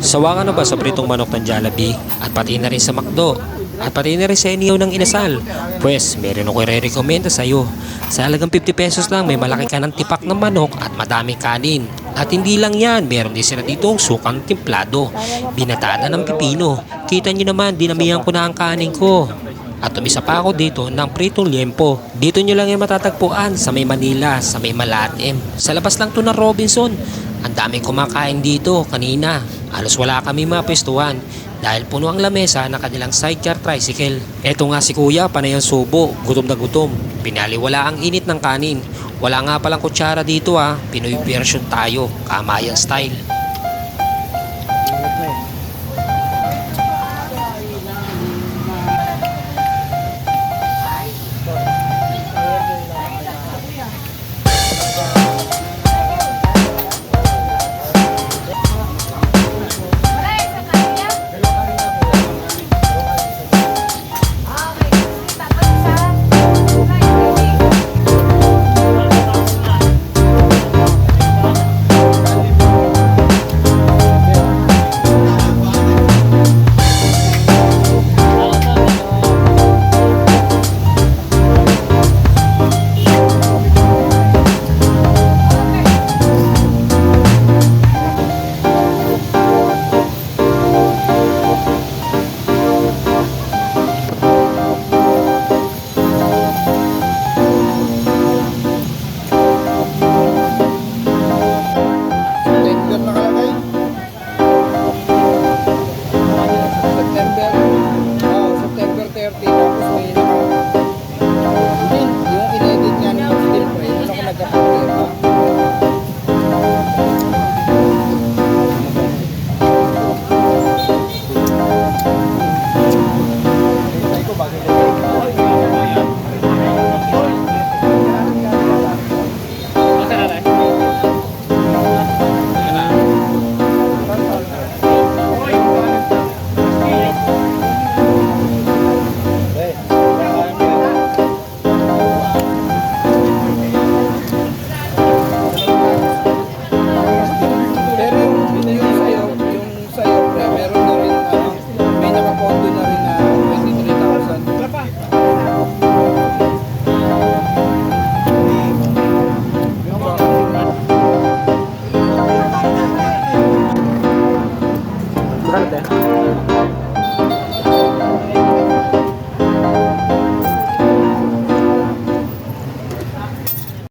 Sawa ka na ba sa pritong manok ng Jollibee? At pati na rin sa McDo? At pati na rin sa inihaw ng inasal? Pwes, meron ako i-recommenda sa'yo. Sa halagang 50 pesos lang, may malaki ka ng tipak ng manok at madaming kanin. At hindi lang yan, meron din sila ditong sukang timplado, binatada ng pipino. Kita nyo naman, dinamihan ko na ang kanin ko. At tumisa pa ako dito ng pritong liempo. Dito nyo lang yung matatagpuan sa may Manila, sa may Malatim. Sa labas lang to ng Robinson. Ang daming kumakain dito kanina. Halos wala kami mapwestuhan dahil puno ang lamesa ng kanilang sidecar tricycle. Eto nga si kuya, panay ang subo, gutom na gutom. Pinaliwala ang init ng kanin. Wala nga palang kutsara dito Pinoy version tayo, kamayang style.